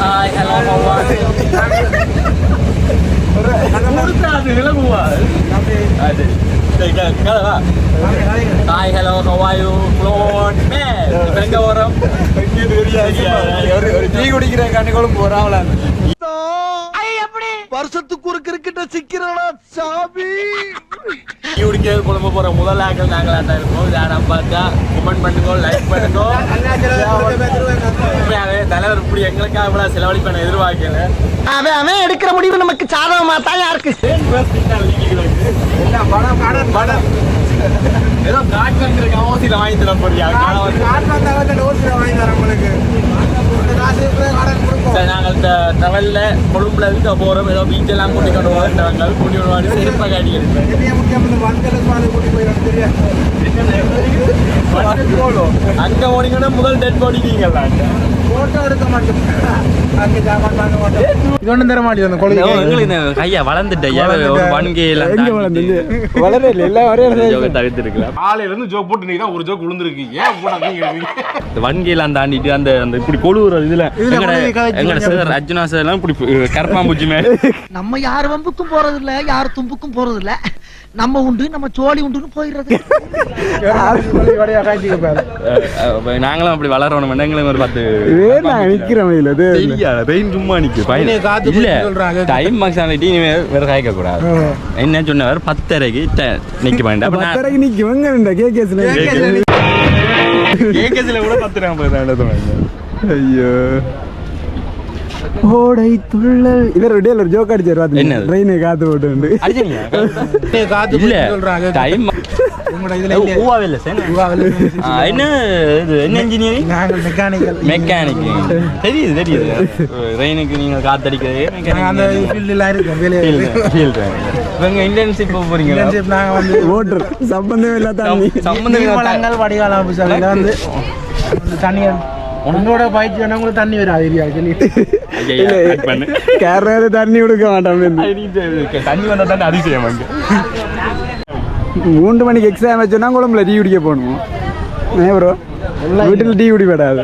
Hi, hello, how are you? Hi, hello, how are you? Clone man. எங்க வரோம்? ஒரு tea குடிக்கிற கண்ணுகளும் போறாங்களா? வருஷத்துக்கு ஒரு கிரிக்கெட்ட சிக்கிறடா சாமி. டீ குடிக்க குழம்பு போற முதல் ஆக்கள் நாங்களாட்டா இருக்கோம். யாரும் பார்த்தா கமெண்ட் பண்ணுங்க, லைக் பண்ணுங்க. தலைவர் இப்படி எங்களுக்காக இவ்வளவு செலவழிப்பேன் எதிர்பார்க்கல. அவன் எடுக்கிற முடிவு நமக்கு சாதகமா தான் யாருக்கு ஏதோ காட் வந்துருக்கு ஓசில வாங்கி தர போறியா? நாங்கள் டிராவல்ல கொழும்புல இருந்து போறோம். ஏதோ பீச் எல்லாம் கூட்டி கொண்டு போகிறோம். கூட்டி கொண்டு செருப்பா காட்டி அங்க போனீங்கன்னா முதல் டெட் பாடி நீங்களா கையா வளர்ந்துட்டேன் ஒரு ஜோக் விழுந்திருக்கு. ஏன் வன்கையெல்லாம் தாண்டிட்டு அந்த இப்படி கொழுவுற இதுல எங்கட சார் அர்ஜுனா சார் எல்லாம் இப்படி கரப்பாம்பூச்சி மேல நம்ம யார் வம்புக்கும் போறது இல்ல, யார் தும்புக்கும் போறது இல்ல. நம்ம உண்டு, நம்ம சோழி உண்டுன்னு போயிடுறது. நாங்களும் அப்படி வளரணும். எங்களுக்கு ஒரு 10 ரெயின் சும்மா நிக்கு இல்ல டைம் மார்க்ஸாலிட்டி வேற காய்க்க கூடாது. என்ன சொன்னவர் 10:30க்கு நிக்க வேண்டாம். கேகேஸ்ல கூட 10:40 ஐயோ ஓடை துள்ளல் இவர் ஒரு ஜோக் அடிச்சாரு. என்ன ட்ரெயினை காத்து போட்டு காத்து இல்ல டைம் என்ன இன்ஜினியரிங் மெக்கானிக் தெரியுது ட்ரெயினுக்கு நீங்க காத்தடிக்கிறது இன்டர்ன்ஷிப் போறீங்க. ஓட்டர் சம்பந்தம் இல்லாத வடிகால் ஆபீஸ்ல வந்து தனியார் உன்னோட பயிற்சி உங்களுக்கு தண்ணி வராது கேரளா தண்ணி கொடுக்க மாட்டோம். தண்ணி வந்தா தான் அதிசயம். 3 மணிக்கு எக்ஸாம் வச்சோன்னா குழம்புல டீ குடிக்க போகணும். ப்ரோ வீட்டில் டீ குடிப்படாது.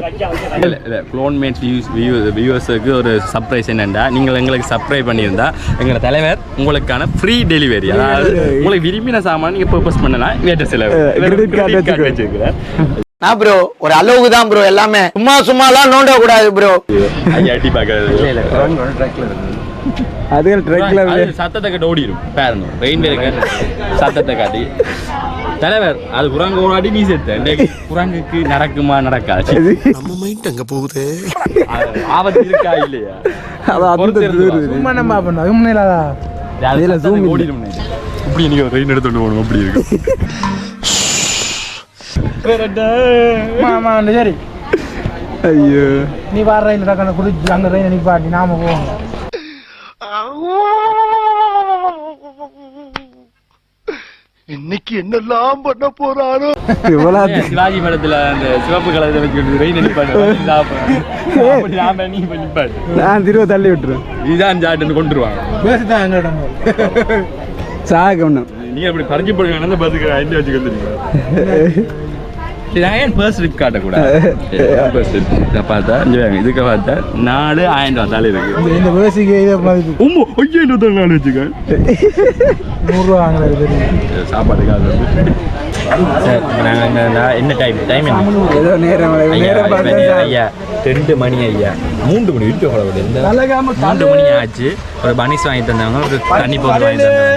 க்ளோன்மேட்ஸ் வியூவர்ஸுக்கு ஒரு சர்ப்ரைஸ் என்னென்னா, நீங்கள் எங்களுக்கு சப்ஸ்கிரைப் பண்ணியிருந்தா எங்களோட தலைவர் உங்களுக்கான ஃப்ரீ டெலிவரி, அதாவது உங்களுக்கு விரும்பின சாமான் நீங்கள் பர்பஸ் பண்ணலாம். வேட்ட செலவு கிரெடிட் கார்டு வச்சுருக்கிறேன். நான் ப்ரோ ஒரு அளவுக்கு தான் ப்ரோ, எல்லாமே சும்மாலாம் நோண்ட கூடாது ப்ரோ. ஐயாட்டி பார்க்கறது அது ட்ரக்ல சத்தத்தை கட்ட ஓடிடும் பாருங்க. ரெயின்வே சத்தத்தை காட்டி தலைவர் அது குரங்கு ஓடாடி நீ சேர்த்த குரங்குக்கு நடக்குமா நடக்காது. நம்ம மைண்ட் அங்க போகுது. ஆபத்து இருக்கா இல்லையா? சும்மா நம்ம ஓடிடும். இப்படி நீங்க ரெயின் எடுத்துட்டு போகணும். அப்படி இருக்கு. சரி ஐயோ நீ வர ரயில் குடிச்சு அங்க ரயில் நிப்பாட்டி நாம போவோம். இன்னைக்கு என்னெல்லாம் பண்ண போறாரோ. சிவாஜி படத்துல அந்த சிவப்பு கலரை வச்சுக்கிட்டு ரெயின் நிப்பாட்டு நான் திரும்ப தள்ளி விட்டுருவேன். இதுதான் ஜாட்டுன்னு கொண்டுருவாங்க. பேசிதான் எங்கட சாக ஒண்ணு நீங்க அப்படி பறிஞ்சு போடுங்க. அந்த பஸ்ஸுக்கு ஐடி வச்சுக்கிட்டு ஏன் பர்ஸ் ரிப் காட்டக்கூடாது? பார்த்தா இதுக்கு பார்த்தா 4,000 தாலே இருக்கு. இந்த பேசிக்கு நாள் வச்சுக்க 100 ரூபா வாங்குறது சாப்பாடுக்காக. என்ன டைம் ஏதோ நேரம் ஐயா 2 மணி ஐயா 3 மணி வீட்டு 3 மணி ஆச்சு. ஒரு பனிஸ் வாங்கி தந்தாங்க, ஒரு தண்ணி போட்டு வாங்கி தந்தாங்க.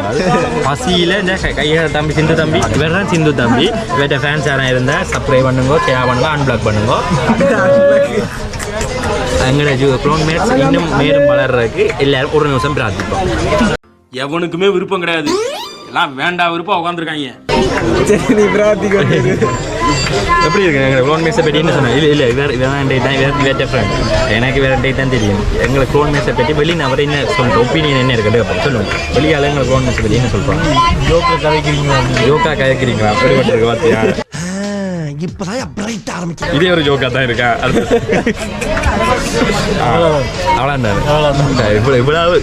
பசியில இந்த கையை தம்பி சிந்து தம்பி இவர் தான் சிந்து தம்பி. இவர்கிட்ட ஃபேன்ஸ் யாரும் இருந்தா சப்ஸ்கிரைப் பண்ணுங்க, ஷேர் பண்ணுங்க, அன்பிளாக் பண்ணுங்க. எங்களோட க்ளோன்மேட்ஸ் இன்னும் மேலும் வளர்றதுக்கு எல்லாரும் ஒரு நிமிஷம் பிரார்த்திப்போம். எவனுக்குமே விருப்பம் கிடையாது, எல்லாம் வேண்டாம் விருப்பம் உட்காந்துருக்காங்க. நீ பிரார்த்திக்க எப்படி இருக்கு எங்களை க்ளோன்மேட்ஸை பற்றி என்ன சொன்னேன்? இல்லை வேறு டிஃப்ரெண்ட். எனக்கு வேறு டே தான் தெரியும். எங்களை க்ளோன்மேட்ஸை பற்றி வெளியே அவர் என்ன சொல்லுங்கள், ஒப்பீனியன் என்ன இருக்குது அப்போ சொல்லுங்கள். வெளியால் எங்களை க்ளோன்மேட்ஸை பற்றி என்ன சொல்கிறாங்க? ஜோக்கா கதைக்கிறீங்களா? அப்படிப்பட்டிருக்கு பார்த்தியா? இப்பதான் பிரைட் ஆரம்பிச்சு. இதே ஒரு ஜோக்கா தான் இருக்கா?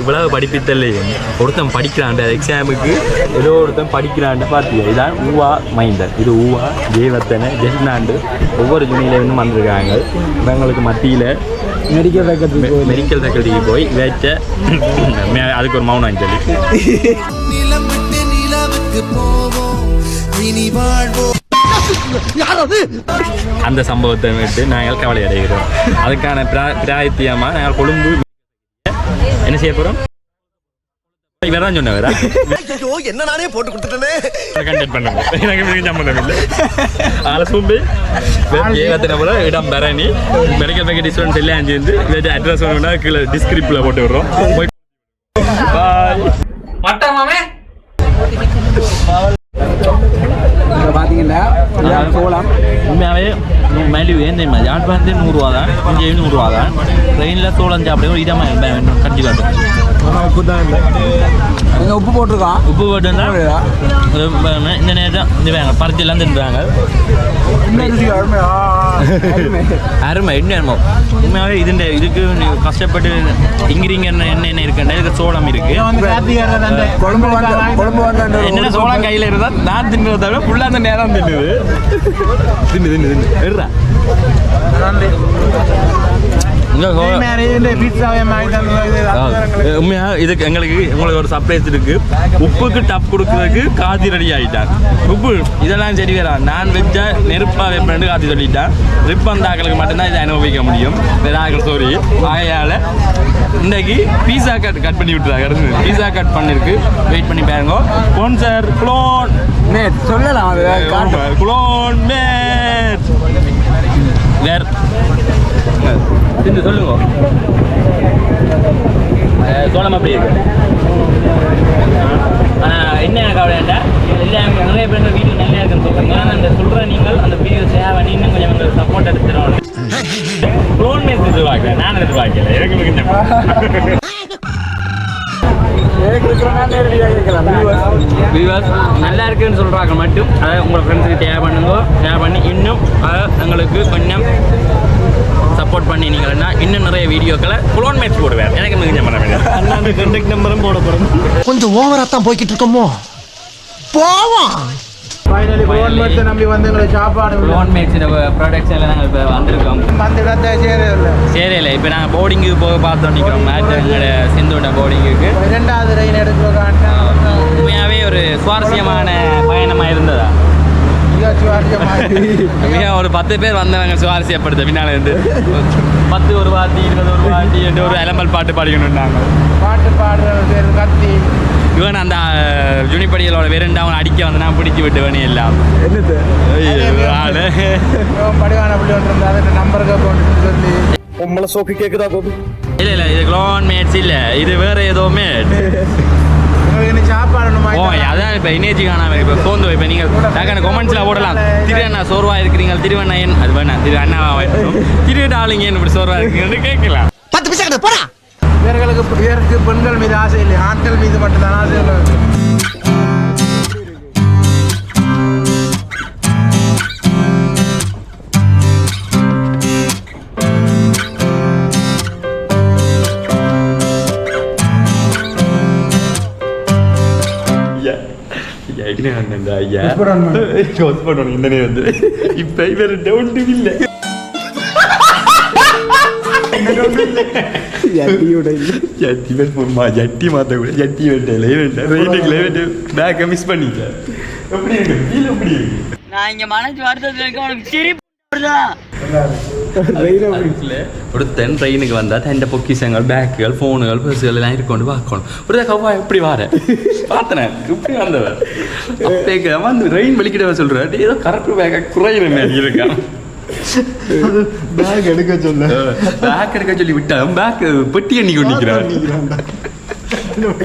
இவ்வளவு படிப்பித்தல்லையும் ஒருத்தன் படிக்கிறான் எக்ஸாமுக்கு, ஏதோ ஒருத்தன் படிக்கிறான் பார்த்தியா? இதான் ஊவா மைந்தன், இது ஊவா ஜெயவர்த்தனை ஜெஸ்னாண்டு ஒவ்வொரு ஜூனியில இருந்து வந்திருக்காங்க. இவங்களுக்கு மத்தியில் மெடிக்கல் ஃபேக்கல்ட்டிக்கு போய் வேற்ற அதுக்கு ஒரு மௌனம் சொல்லி அந்த சம்பவத்தை விட்டு நாங்கள் கவலை அடைகிறோம். அதுக்கான பிராயத்தியமாக நாங்கள் கொழும்பு என்ன செய்ய போகிறோம்? இவர்தான் சொன்னவரா என்ன நானே போட்டு கொடுத்துட்டேனே கண்டக்ட் பண்ணுவோம். எனக்கு சம்பந்தம் இல்லை. அரசும்பி ஏகத்தின இடம் பரணி மெடிக்கல் ஃபேக்கல்ட்டி ஸ்டூடெண்ட்ஸ் எல்லாம் சேர்ந்து வேறு அட்ரஸ் வேணும்னா கீழே டிஸ்கிரிப்டில் போட்டு விடுறோம். பாய் மட்டமாமே பார்த்தீங்கன்னா சோளம் உண்மையாகவே மலிவு ஏன் தெரியுமா? யாழ்ப்பாணத்தே 100 ரூபா தான், இங்கே 100 ரூபா தான். ட்ரெயினில் சோளம் சாப்பிட ஒரு இதமாக கட்டி காட்டும். உப்பு தான் இல்லை, உப்பு போட்டிருக்கான். உப்பு போட்டுன்னா இந்த நேரம் இந்த வேங்க பறிச்செல்லாம் தின்றாங்க. அருமை என்ன உண்மையாகவே இதுக்கு கஷ்டப்பட்டு இங்கிரிங்க என்ன இருக்குன்னா இதுக்கு சோளம் இருக்கு. என்னென்ன சோளம் கையில் இருந்தால் நான் தின்றதை தவிர ஃபுல்லாக அந்த நேரம் தின்னுது. தின்னு உண்மையா இதுக்கு உங்களுக்கு ஒரு சர்ப்ரைஸ் இருக்கு. உப்புக்கு டப் கொடுக்கறதுக்கு காதி ரெடி ஆகிட்டான். உப்பு இதெல்லாம் சரி வேற நான் வெஜ்ஜா நெருப்பா வைப்பேன் காதி சொல்லிட்டான். ரிப் அந்த ஆக்களுக்கு மட்டும்தான் இதை அனுபவிக்க முடியும். வேற ஆக்கள் சோரி ஆகையால இன்னைக்கு பீஸா கட் பண்ணி விட்டுறாங்க. பீஸா கட் பண்ணிருக்கு, வெயிட் பண்ணி பாருங்க. ஸ்பான்சர் குளோன் மேட் சொல்லலாம். குளோன் மேட் வேற சொல்லுங்க. சோளம் அப்படி இருக்கு. என்ன கவலைண்டா இல்லை நிறைய பேர் வீட்டில் நல்லா இருக்குன்னு சொல்லுங்க. ஆனால் அந்த சொல்கிற நீங்கள் அந்த வீடியோ ஷேர் பண்ணி இன்னும் கொஞ்சம் உங்களுக்கு சப்போர்ட் எடுத்துருவோம். க்ளோன் மேட்ச் எதிர்பார்க்கல, நான் எதிர்பார்க்கல. எனக்கு நல்லா இருக்குன்னு சொல்கிறாங்க மட்டும் அதை உங்கள் ஃப்ரெண்ட்ஸுக்கு ஷேர் பண்ணுங்க. ஷேர் பண்ணி இன்னும் அதை எங்களுக்கு கொஞ்சம் சப்போர்ட் பண்ணி நீங்கன்னா இன்னும் நிறைய வீடியோக்களை குளோன் மேட்ச் போடுவேன். எனக்கு மிக பண்ண கண்டக்ட் நம்பரும் போட போகிறோம். கொஞ்சம் ஓவரா தான் போய்கிட்டு இருக்கோமோ போவோம். ஃபைனலி குளோன் மேட்ஸை நம்பி வந்து எங்களுக்கு சாப்பாடு குளோன் மேட்ஸின் ப்ராடக்ட்ஸில் நாங்கள் இப்போ வந்திருக்கோம். அந்த இடத்த சேரையில் இப்போ நாங்கள் போர்டிங்கு போக பார்த்தோம் நிற்கிறோம். மேட்ச் எங்களோட சிந்துட போர்டிங்குக்கு 2வது ரயில் எடுக்கிறோம். உண்மையாகவே ஒரு சுவாரஸ்யமான பயணமாக இருந்ததா? மிக ஒரு 10 பேர் வந்தவங்க சுவாரஸ்யப்படுத்த பின்னால் இருந்து 10 ஒரு வாட்டி 20 ஒரு வாட்டி என்று ஒரு அலம்பல் பாட்டு பாடிக்கணும்னாங்க. பாட்டு பாடுறது கத்தி இவன் அந்த ஜுனிப்படிகளோட வெறுண்டா அவனை அடிக்க வந்து நான் பிடிச்சி விட்டு வேணே எல்லாம் படிவான புள்ளி ஒன்று இருந்தால் அதை நம்பருக்கு போட்டு சொல்லி உங்களை சோக்கு கேட்குதா போது? இல்லை இல்லை இது க்ளோன் மேட்ஸ் இல்லை, இது வேற ஏதோ மேட். சாப்பாடு அதான் இப்போ எனர்ஜி காணாமல் இப்போ சோர்ந்து இப்போ நீங்கள் டக்குனு கொமெண்ட்ஸில் போடலாம். திரு அண்ணா சோர்வாக இருக்கிறீங்க, திருவண்ணன் அது வேணாம், திரு அண்ணாவா திருவிட்டு ஆளுங்க இப்படி சோர்வாக இருக்கீங்கன்னு கேட்கலாம். 10 பைசா போடா. இவருக்கு பெண்கள் மீது ஆசை இல்லை, ஆண்கள் மீது மட்டும்தான் ஆசை இல்லை. இப்ப இவர் டவுட் இல்லை. ஜட்டி மாத்த கூட ஜட்டி பேக்க மிஸ் பண்ணிட்டேன். நான் இங்க மனசு வருத்தத்துல இருக்க உனக்கு சிரிப்பு ஒருத்தன் ட்ரெயினுக்கு வந்தா தண்ட பொக்கிஷங்கள் பேக்குகள் ஃபோனுகள் பர்ஸுகள் எல்லாம் இருக்கொண்டு பார்க்கணும். ஒரு கவா எப்படி வார பார்த்தனேன் இப்படி வந்தவர் அப்பேக்க வந்து ட்ரெயின் வெளிக்கிட்ட சொல்றாரு ஏதோ கரெக்ட் பேக்க குறையிற இருக்கான். பேக் எடுக்க சொல்ல பேக் எடுக்க சொல்லி விட்டா பேக் பெட்டி எண்ணி கொண்டிருக்கிறான்.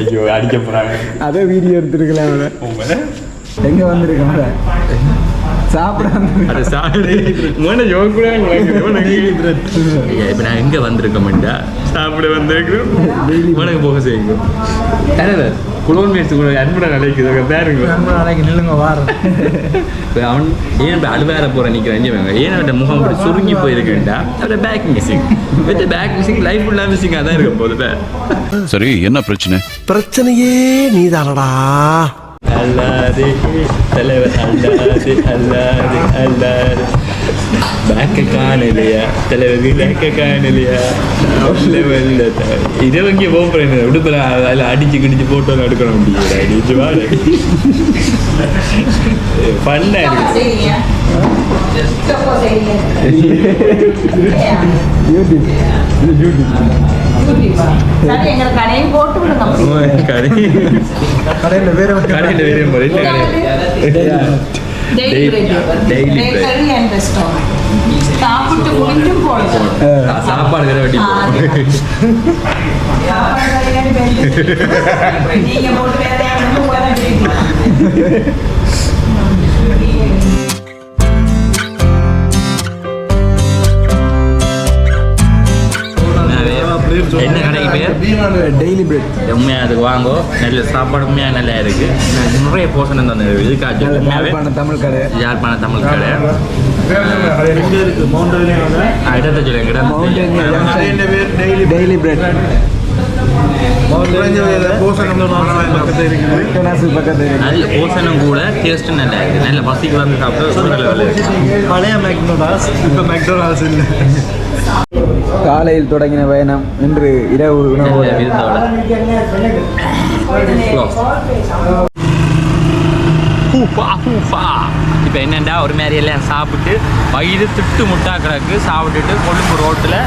ஐயோ அடிக்க போறாங்க. அதே வீடியோ எடுத்துருக்கலாம். எங்க வந்திருக்காங்க சாப்பிட இப்போ நான் எங்கே வந்திருக்கோம்டா சாப்பிட வந்திருக்கிறோம். உனக்கு போக செய்யும் குளோன் மேட்ஸ் கூட அன்புட நிலைக்குது பாருங்க. நாளைக்கு நில்லுங்க வாரம். இப்போ அவன் ஏன் இப்போ அழுவேற போகிற நிற்கிறேன் ஏன் அவன் முகம் அப்படி சுருங்கி போயிருக்கேன்டா அவட back missing with back missing life ஃபுல்லாக மிஸ்ஸிங்காக தான் இருக்க போகுது. சரி என்ன பிரச்சனை? பிரச்சனையே நீதானடா. அல்லாதே தலைவர் அல்லாதே அல்லாதே அல்லாதே பேக்க காணலையா தலைவருக்கு பேக்க காணலையா இதை வங்கி போகிறேன் உடுப்பில் அதில் அடிச்சு கிடிச்சு போட்டோ எடுக்க முடியாது அடிச்சு வாடு பண்ண இருக்கு கடையில் வேற சாப்பாடு கடை வெட்டி என்ன கடைக்கு பேர் டெய்லி பிரெட். உண்மையாக அதுக்கு வாங்கோ நல்ல சாப்பாடு உண்மையாக நல்லா இருக்கு நிறைய போஷன் அந்த இதுக்காச்சு யாழ்ப்பாண தமிழ் கடை. யாழ்ப்பாண தமிழ் கடை இடத்த சொல்லுங்க டெய்லி பிரெட் நல்ல போஷனும் கூட டேஸ்ட்டும் நல்லா இருக்கு நல்ல பசிக்கு வந்து சாப்பிட்டு நல்ல வேலை இருக்கு பழைய மெக்டோனால்ஸ் இப்போ மெக்டோனால்ஸ் இல்லை. காலையில் தொடங்கின பயணம் இன்று இரவு உணவு விருந்தோட இப்போ என்னென்னா ஒரு மாதிரி எல்லாம் சாப்பிட்டு வயிறு திட்டு முட்டா கிடக்கு சாப்பிட்டுட்டு கொழும்பு ரோட்டில்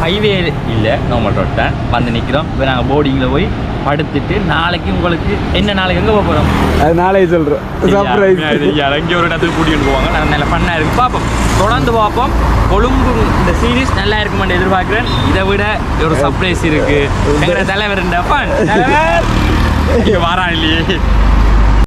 ஹைவே இல்லை நார்மல் ரோட் தான் வந்து நிற்கிறோம். இப்போ நாங்கள் போர்டிங்கில் போய் படுத்துட்டு நாளைக்கு உங்களுக்கு என்ன நாளைக்கு எங்கே போக போகிறோம் அது நாளைக்கு சொல்கிறோம். சர்ப்ரைஸ். இறங்கி ஒரு இடத்துக்கு கூட்டிகிட்டு போவாங்க. நான் நல்ல ஃபன்னாக இருக்குது பார்ப்போம், தொடர்ந்து பார்ப்போம். கொழும்பு இந்த சீரீஸ் நல்லா இருக்குமென்னு எதிர்பார்க்குறேன். இதை விட ஒரு சர்ப்ரைஸ் இருக்குது. எங்களோட தலைவர் ஃபன் தலைவர் வாரா இல்லையே